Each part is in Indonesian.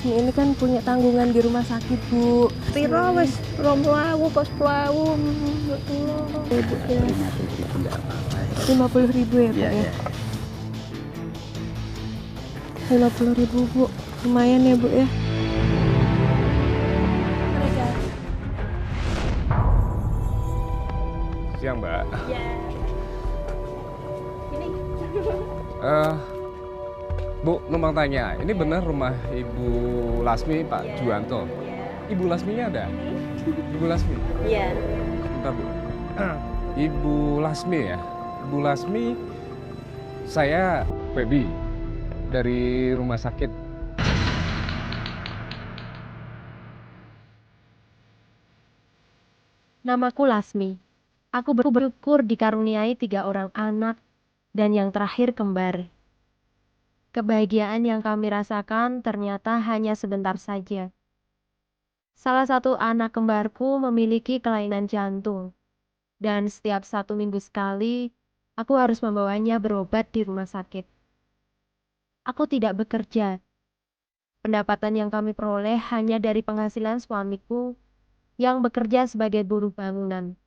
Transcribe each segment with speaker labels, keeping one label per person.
Speaker 1: Lasmi ini kan punya tanggungan di rumah sakit, Bu.
Speaker 2: Piro wis 20.000 kos 20.000.
Speaker 1: Ibu ya. 50.000 ya, Pak ya? 50.000, Bu. Lumayan ya, Bu ya.
Speaker 3: Siang, Mbak.
Speaker 2: Ya. Ini.
Speaker 3: Bu, numpang tanya, ini benar rumah Ibu Lasmi, Pak Juwanto? Ibu Lasminya ada? Ibu Lasmi?
Speaker 2: Iya.
Speaker 3: Bentar, Bu. Ibu Lasmi ya? Ibu Lasmi, saya Feby dari rumah sakit.
Speaker 4: Namaku Lasmi. Aku bersyukur dikaruniai 3 orang anak dan yang terakhir kembar. Kebahagiaan yang kami rasakan ternyata hanya sebentar saja. Salah satu anak kembarku memiliki kelainan jantung, dan setiap 1 minggu sekali, aku harus membawanya berobat di rumah sakit. Aku tidak bekerja. Pendapatan yang kami peroleh hanya dari penghasilan suamiku yang bekerja sebagai buruh bangunan.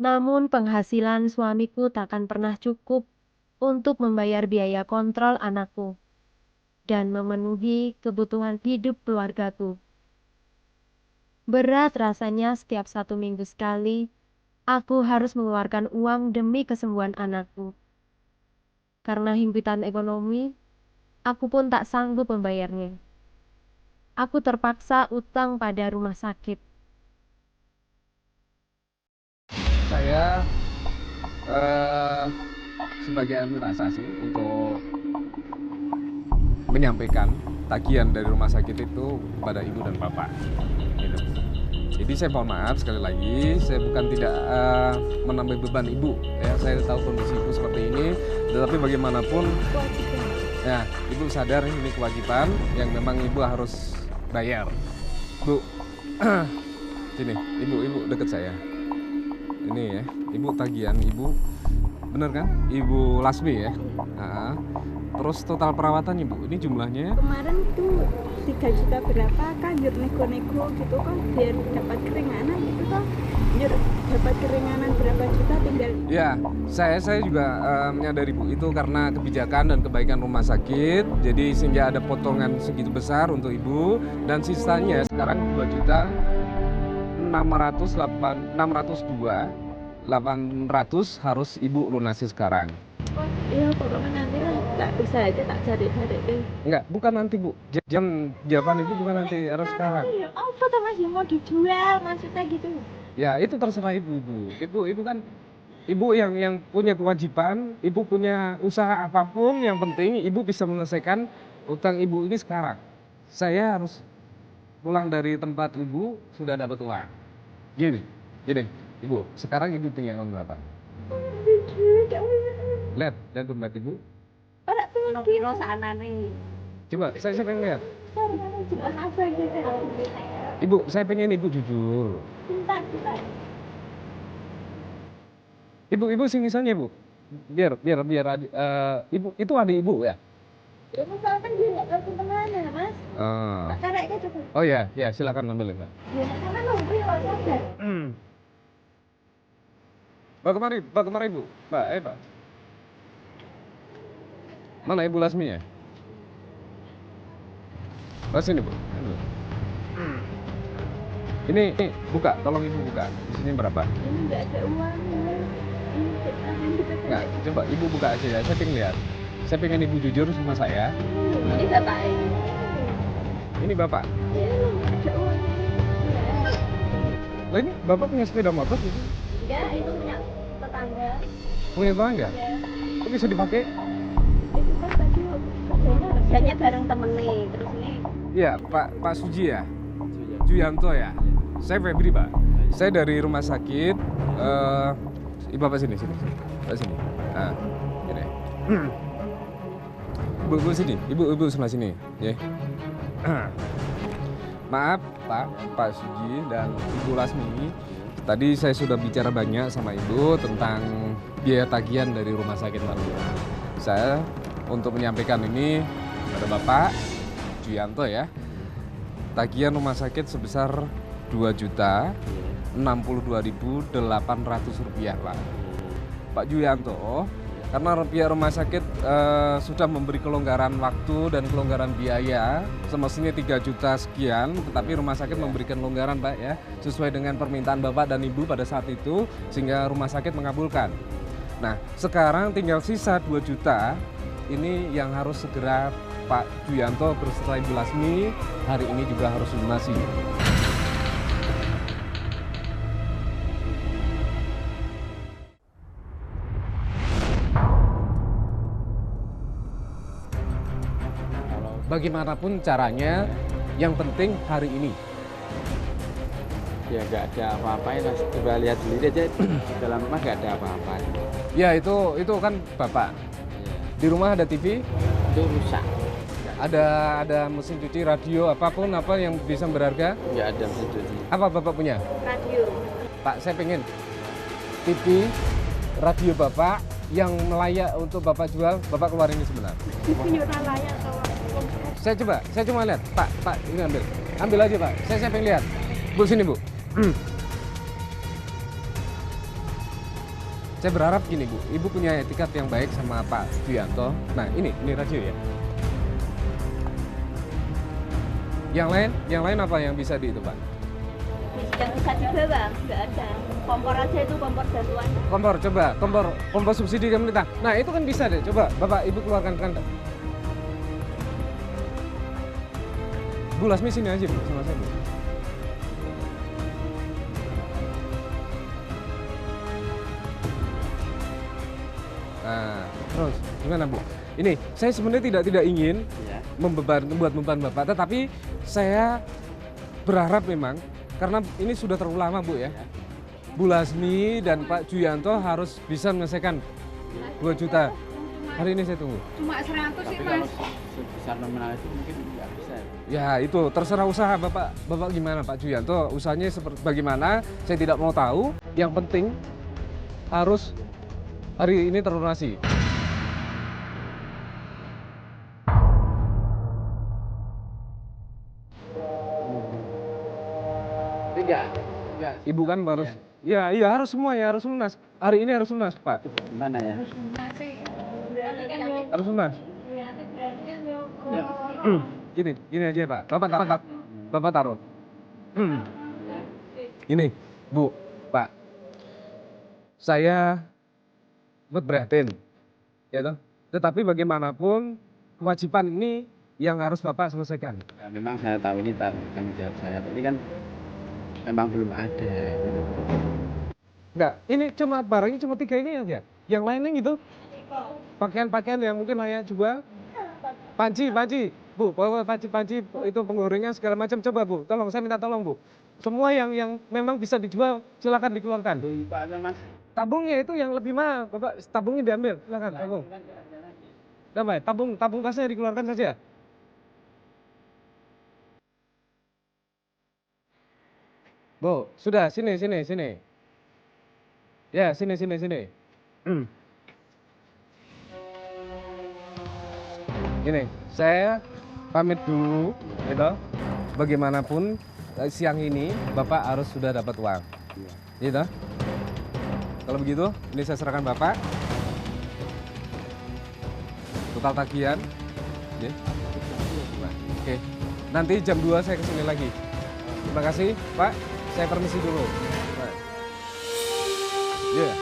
Speaker 4: Namun penghasilan suamiku takkan pernah cukup untuk membayar biaya kontrol anakku dan memenuhi kebutuhan hidup keluargaku. Berat rasanya setiap 1 minggu sekali, aku harus mengeluarkan uang demi kesembuhan anakku. Karena himpitan ekonomi, aku pun tak sanggup membayarnya. Aku terpaksa utang pada rumah sakit.
Speaker 3: Saya sebagai administrasi untuk menyampaikan tagihan dari rumah sakit itu kepada Ibu dan Bapak. Gitu. Jadi saya mohon maaf sekali lagi, saya bukan tidak menambah beban Ibu. Ya, saya tahu kondisi Ibu seperti ini, tetapi bagaimanapun, ya Ibu sadar ini kewajiban yang memang Ibu harus bayar. Bu, sini, Ibu deket saya. Ini ya, Ibu tagihan Ibu, bener kan? Ibu Lasmi ya. Nah, terus total perawatan Ibu, ini jumlahnya?
Speaker 2: Kemarin itu 3 juta berapa kan nyur nego-nego gitu kan biar dapat keringanan itu kan nyur dapat keringanan berapa juta tinggal.
Speaker 3: Ya, saya juga menyadari Bu itu karena kebijakan dan kebaikan rumah sakit, jadi sehingga ada potongan segitu besar untuk Ibu dan sisanya sekarang 2.602.800 harus Ibu lunasi sekarang.
Speaker 2: Iya pokoknya nanti lah tak bisa aja tak cari-cari deh.
Speaker 3: Enggak, bukan nanti Bu. Jam jawaban Ibu bukan nanti, harus sekarang.
Speaker 2: Iya, apa tuh Mas yang mau dijual maksudnya gitu?
Speaker 3: Ya, itu terserah Ibu, Bu. Ibu kan Ibu yang punya kewajiban, Ibu punya usaha apapun, yang penting Ibu bisa menyelesaikan utang Ibu ini sekarang. Saya harus pulang dari tempat Ibu sudah dapat uang. Gini, Ibu, sekarang Ibu tinggal uang berapa? Lihat dompet Ibu.
Speaker 2: Ora tuh kilo sana nih.
Speaker 3: Coba, saya pengen lihat.
Speaker 2: Jual apa gitu?
Speaker 3: Ibu, saya pengen Ibu jujur.
Speaker 2: Bentar.
Speaker 3: Ibu sini saja Bu. Biar Ibu itu adik Ibu ya?
Speaker 2: Ya misalkan dia nggak tahu kemana Mas. Tak caranya coba.
Speaker 3: Oh ya, silakan ambil Mbak.
Speaker 2: Ya sama nunggu ya saja.
Speaker 3: Pak kemari Bu. Pak. Mana Ibu Lasmi ya? Pas sini Bu. Ini buka, tolong Ibu buka. Di sini berapa?
Speaker 2: Ini nggak ada uangnya. Ini kita
Speaker 3: Enggak, coba Ibu buka aja ya. Saya pengen lihat. Saya pengen Ibu jujur sama saya.
Speaker 2: Ini bapak ini.
Speaker 3: Ini Bapak.
Speaker 2: Ya, nggak ada uangnya.
Speaker 3: Lah ini Bapak punya sepeda motor gitu?
Speaker 2: Ya, itu punya tetangga.
Speaker 3: Punya tetangga?
Speaker 2: Ya,
Speaker 3: Kok bisa dipakai?
Speaker 2: itu kan tadi kerjanya bareng temen nih, terus nih.
Speaker 3: Iya, Pak Suji ya? Juyanto ya? Saya Febri Pak. Saya dari rumah sakit. Ibu Bapak sini. Pak sini. Nah, ini. Ibu sini. Ibu sebelah sini. Ya. Maaf Pak Suji dan Ibu Lasmi. Tadi saya sudah bicara banyak sama Ibu tentang biaya tagihan dari rumah sakit lalu. Saya untuk menyampaikan ini kepada Bapak, Juyanto ya. Tagihan rumah sakit sebesar Rp2.062.800 Pak. Pak Juyanto, karena pihak rumah sakit sudah memberi kelonggaran waktu dan kelonggaran biaya, semestinya 3 juta sekian, tetapi rumah sakit memberikan kelonggaran Pak ya, sesuai dengan permintaan Bapak dan Ibu pada saat itu, sehingga rumah sakit mengabulkan. Nah, sekarang tinggal sisa 2 juta, ini yang harus segera Pak Juyanto berserta Ibu Lasmi hari ini juga harus lunasi. Bagaimanapun caranya, yang penting hari ini.
Speaker 5: Ya nggak ada apa-apa ya Mas, coba lihat sendiri aja dalam rumah nggak ada apa-apa.
Speaker 3: Ya itu kan Bapak.
Speaker 5: Ya,
Speaker 3: Di rumah ada TV,
Speaker 5: itu rusak.
Speaker 3: ada mesin cuci, radio, apapun apa yang bisa berharga.
Speaker 5: Nggak ada mesin cuci.
Speaker 3: Apa Bapak punya?
Speaker 2: Radio.
Speaker 3: Pak, saya pengen TV, radio Bapak yang layak untuk Bapak jual, Bapak keluarin ini sebentar.
Speaker 2: Punya layak atau
Speaker 3: Saya cuma lihat, Pak, ini ambil aja Pak. Saya pengen lihat. Bu sini Bu. Saya berharap gini Bu, Ibu punya etikat yang baik sama Pak Juyanto. Nah ini radio ya. Yang lain apa yang bisa di itu Pak?
Speaker 2: yang bisa dibawa? Nggak ada. Kompor aja itu kompor bantuan.
Speaker 3: Kompor subsidi pemerintah. Nah itu kan bisa deh, coba Bapak Ibu keluarkan kan. Bu Lasmi sini aja Bu, sama saya Bu. Nah, terus gimana Bu? Ini saya sebenarnya tidak ingin
Speaker 5: Ya.
Speaker 3: membuat beban Bapak, tetapi saya berharap memang karena ini sudah terlalu lama Bu ya. Bu Lasmi dan Pak Juyanto harus bisa menyelesaikan 2 juta. Hari ini saya tunggu.
Speaker 2: Cuma 100 sih
Speaker 5: Tapi kalau
Speaker 2: Mas.
Speaker 5: sebesar nominal itu mungkin nggak bisa.
Speaker 3: Ya itu terserah usaha Bapak. Bapak gimana Pak Juyanto? Usahanya seperti bagaimana? Saya tidak mau tahu. Yang penting harus hari ini terlunasi.
Speaker 5: Enggak.
Speaker 3: Ibu kan harus. Ya, iya harus semua ya harus lunas. Hari ini harus lunas Pak.
Speaker 5: Gimana ya?
Speaker 3: Harus lunas.
Speaker 5: Ya.
Speaker 3: Gini aja Pak. Bapak taruh. Ini Bu, Pak. Saya buat prihatin, ya toh. Tetapi bagaimanapun kewajiban ini yang harus Bapak selesaikan.
Speaker 5: Ya, memang saya tahu ini tanggung jawab saya, tapi kan memang belum ada. Gitu.
Speaker 3: Enggak, ini cuma barangnya cuma 3 ini aja. Yang lainnya gitu. Pakaian-pakaian yang mungkin layak jual. Panci, Bu, bawa panci itu penggorengan segala macam coba Bu. Tolong, saya minta tolong Bu. Semua yang memang bisa dijual silakan dikeluarkan.
Speaker 5: Pak Mas.
Speaker 3: Tabungnya itu yang lebih mahal, Bapak. Tabungnya diambil, silakan tabung. Damai, tabung tasnya dikeluarkan saja. Bu, sudah sini. Ya, sini. Ini, saya pamit dulu, gitu. Bagaimanapun siang ini Bapak harus sudah dapat uang, gitu. Kalau begitu, ini saya serahkan Bapak. Total tagihan. Ya. Nah, oke. Nanti jam 2 saya kesini lagi. Terima kasih, Pak. Saya permisi dulu. Nah. Ya.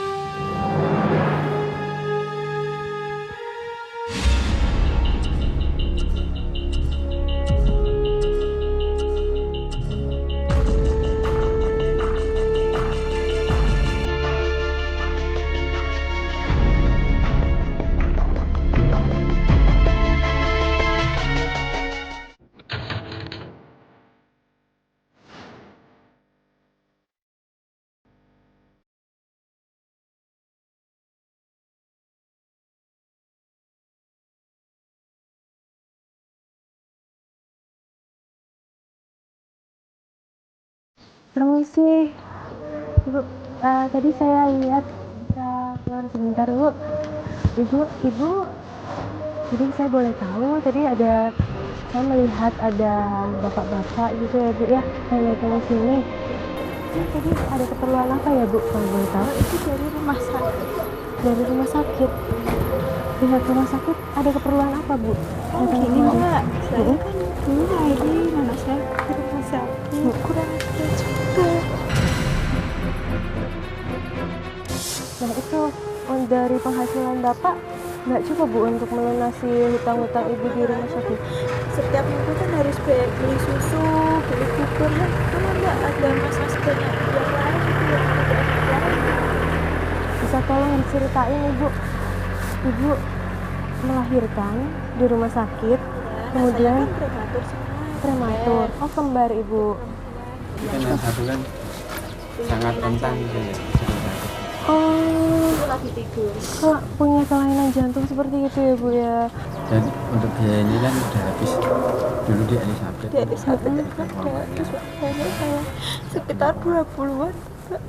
Speaker 1: Permisi, Ibu. Tadi saya lihat bisa keluar sebentar, Bu. Ibu. Jadi saya boleh tahu tadi ada saya melihat ada bapak-bapak gitu ya Bu ya, yang datang ke sini. Ini tadi ada keperluan apa ya Bu, kalau boleh tahu?
Speaker 2: Itu dari rumah sakit.
Speaker 1: Dari rumah sakit. Pihak rumah sakit ada keperluan apa Bu?
Speaker 2: Oh
Speaker 1: Datang
Speaker 2: gini
Speaker 1: kemari?
Speaker 2: Mbak, saya kan dulu lagi anak saya ke rumah sakit, kurang ada juga.
Speaker 1: Nah itu dari penghasilan Bapak nggak cukup Bu untuk melunasi hutang-hutang Ibu di rumah sakit?
Speaker 2: Setiap minggu kan harus beli susu, beli bubur ya. Kalau nggak ada masalah sebanyak yang lain itu yang tidak lain.
Speaker 1: Bisa tolong diceritain Ibu? Ibu melahirkan di rumah sakit, kemudian
Speaker 2: Saya kan prematur semua.
Speaker 1: prematur. Oh kembar Ibu.
Speaker 5: Kan yang satu kan sangat rentan gitu ya.
Speaker 1: Oh,
Speaker 2: Itu lagi tidur.
Speaker 1: kok punya kelainan jantung seperti itu ya Bu ya?
Speaker 5: Dan untuk biaya ini kan udah habis dulu di Elizabeth.
Speaker 2: Di Elizabeth kan terus banyak saya sekitar 20-an. Mbak.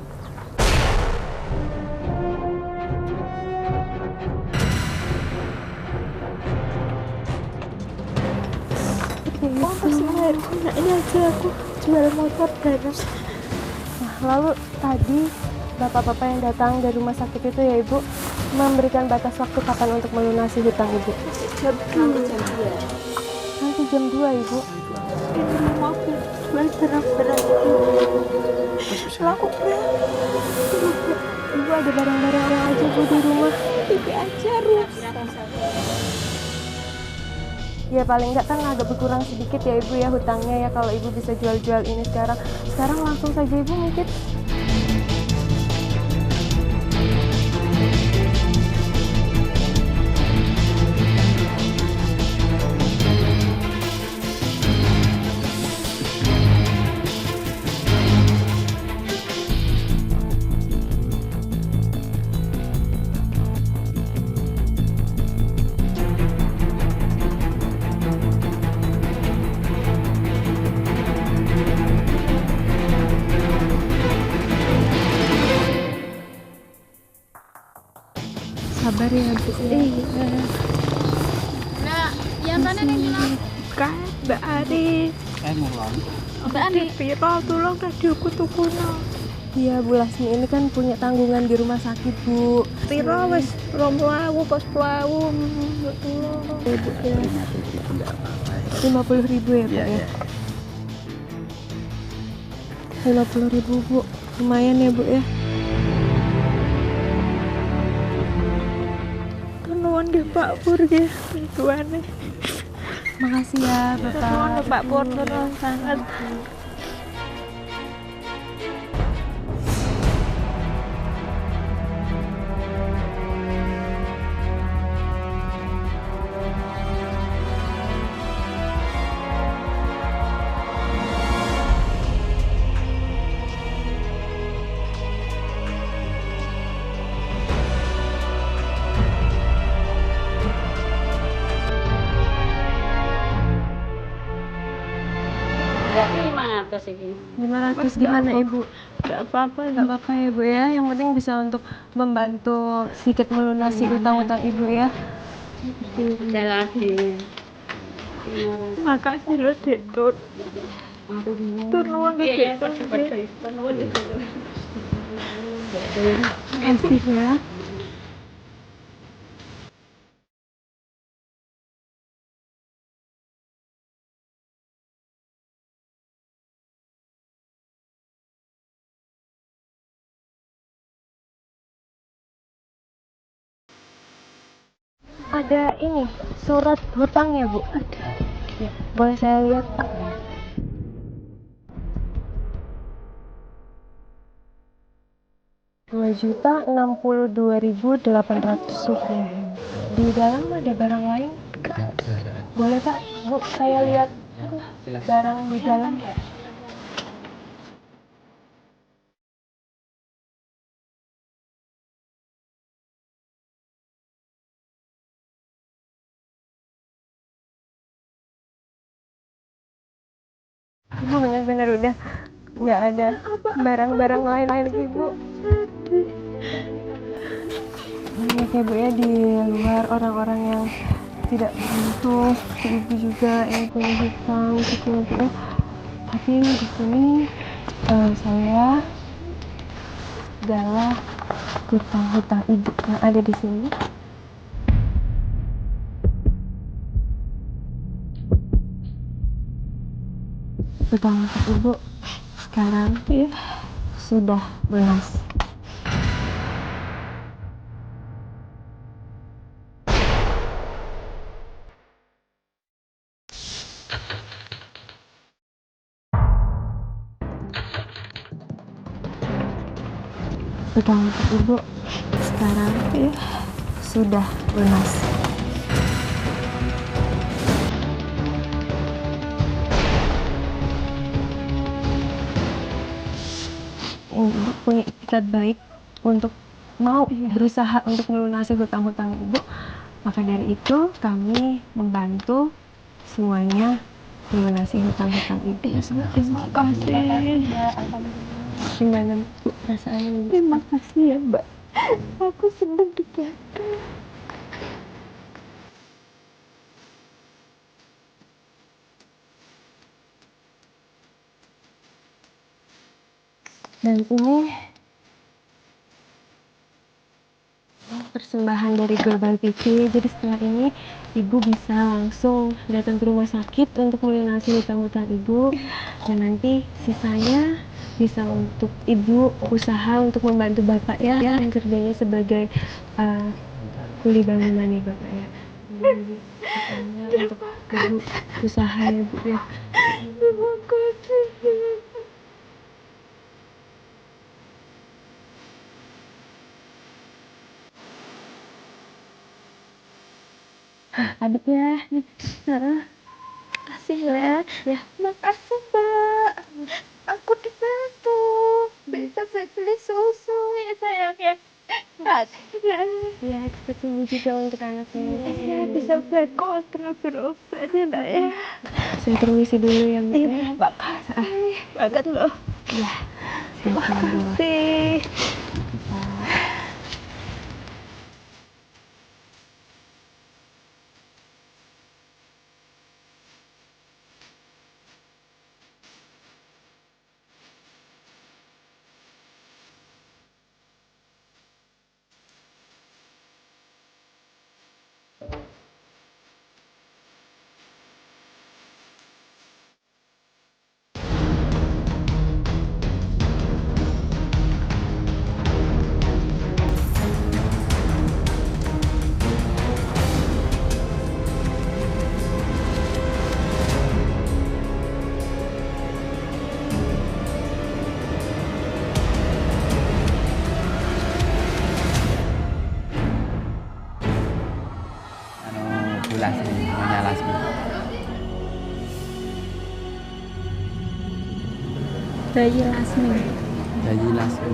Speaker 2: Oh masih melahirkan, nah ini aja aku jual motor ganas.
Speaker 1: Nah, lalu tadi bapak-bapak yang datang dari rumah sakit itu ya Ibu memberikan batas waktu kapan untuk melunasi hutang Ibu?
Speaker 2: Jam 2
Speaker 1: Nanti jam 2 Ibu.
Speaker 2: ini mau aku jual barang-barang itu. Laku berapa?
Speaker 1: Ibu ada barang-barang yang aja Bu di rumah.
Speaker 2: TV aja rusak.
Speaker 1: Ya paling nggak kan agak berkurang sedikit ya Ibu ya hutangnya ya kalau Ibu bisa jual-jual ini sekarang. Sekarang langsung saja Ibu mungkin. Sabar ya Bu. Iya.
Speaker 2: Kan Mbak Ari.
Speaker 5: Mulai.
Speaker 2: Di Piro tolong radio kutu-kuno.
Speaker 1: Iya Bu Lasmi ini kan punya tanggungan di rumah sakit Bu.
Speaker 2: Piro wis 20.000 pas 20.000 tolong.
Speaker 1: Ibu ya.
Speaker 5: Enggak apa-apa.
Speaker 1: 50.000 ya Pak
Speaker 5: Iya,
Speaker 1: ya.
Speaker 5: iya.
Speaker 1: 50.000 Bu. Lumayan ya Bu ya.
Speaker 2: Nuwun nggih Pak Pur nggih bantuane.
Speaker 1: Makasih ya
Speaker 2: Nuwun
Speaker 1: Bapak.
Speaker 2: Pak Pur nuwun sangat.
Speaker 6: Berarti 500 ini.
Speaker 1: 500 gimana Ibu?
Speaker 2: Enggak apa-apa
Speaker 1: Nggak apa-apa ya Bu ya, yang penting bisa untuk membantu sedikit melunasi utang-utang Ibu ya.
Speaker 6: Ada lagi.
Speaker 2: Makasih loh Dek Tur. Tur nuwun nggih Dek Tur.
Speaker 1: Makasih ya. Ada ini surat hutang ya Bu? Ada. Ya, boleh saya lihat? Rp2.062.800. Di dalam ada barang lain?
Speaker 5: Enggak ada.
Speaker 1: Boleh Pak, Bu, saya lihat
Speaker 5: Silakan.
Speaker 1: barang di dalam. Ibu benar-benar udah nggak ada barang-barang lain lagi Bu. Banyak ya Bu ya di luar orang-orang yang tidak beruntung seperti ibu juga yang punya hutang gitu ya. Tapi di sini saya adalah hutang-hutang ibu yang ada di sini. Hutang ibu sekarang ya sudah lunas. Hutang ibu sekarang ya sudah lunas. Ibu punya itikat baik untuk mau berusaha untuk melunasi hutang-hutang ibu. Maka dari itu kami membantu semuanya melunasi hutang-hutang ibu.
Speaker 2: Terima kasih.
Speaker 1: Gimana Bu perasaannya?
Speaker 2: Terima kasih ya Mbak. Aku senang dibantu.
Speaker 1: Dan ini persembahan dari Global TV. Jadi setelah ini ibu bisa langsung datang ke rumah sakit untuk melunasi hutang-hutang ibu, dan nanti sisanya bisa untuk ibu usaha untuk membantu bapak ya, yang kerjanya sebagai kuli bangunan nih bapak ya. Untuk ibu usaha ya bu ya.
Speaker 2: Terima kasih.
Speaker 1: Adiknya
Speaker 2: Kasih ya. Makasih Mbak. Aku dibantu. Bisa beli susu ya sayangnya.
Speaker 1: ya seperti ini juga untuk anaknya.
Speaker 2: Ya bisa bayar kontrak berobat ya Mbak ya.
Speaker 1: Saya permisi dulu ya bu ya.
Speaker 2: Terima kasih banget loh.
Speaker 1: Ya,
Speaker 2: Terima kasih.
Speaker 5: Lasmi, namanya Lasmi.
Speaker 2: Bayi Lasmi.
Speaker 5: Bayi Lasmi.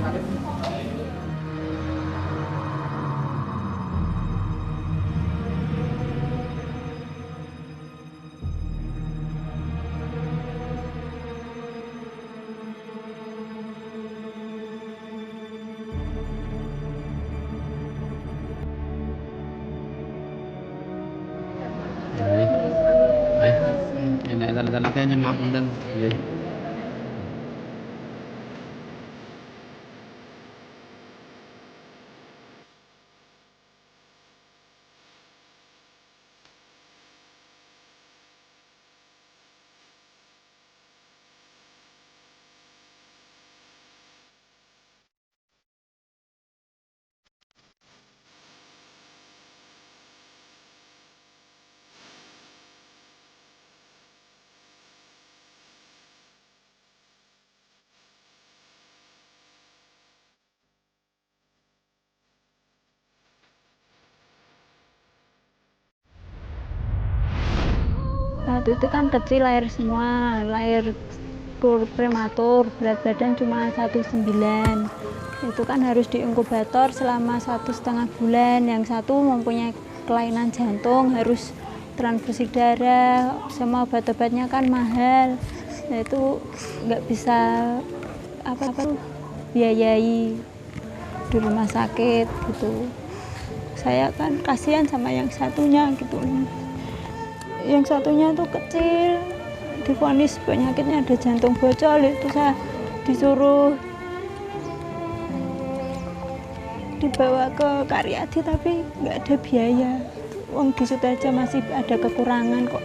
Speaker 5: Enak dalam-dalamnya maaf dan ya.
Speaker 2: Waktu itu kan kecil, lahir semua, lahir prematur, berat badan cuma 19. Itu kan harus diinkubator selama 1,5 bulan. Yang satu mempunyai kelainan jantung, harus transfusi darah, semua obat-obatnya kan mahal. Nah, itu nggak bisa apa-apa biayai di rumah sakit gitu. Saya kan kasihan sama yang satunya gitu. yang satunya tuh kecil, divonis penyakitnya ada jantung bocor, itu saya disuruh dibawa ke Karyadi tapi nggak ada biaya. Wong di situ aja masih ada kekurangan kok.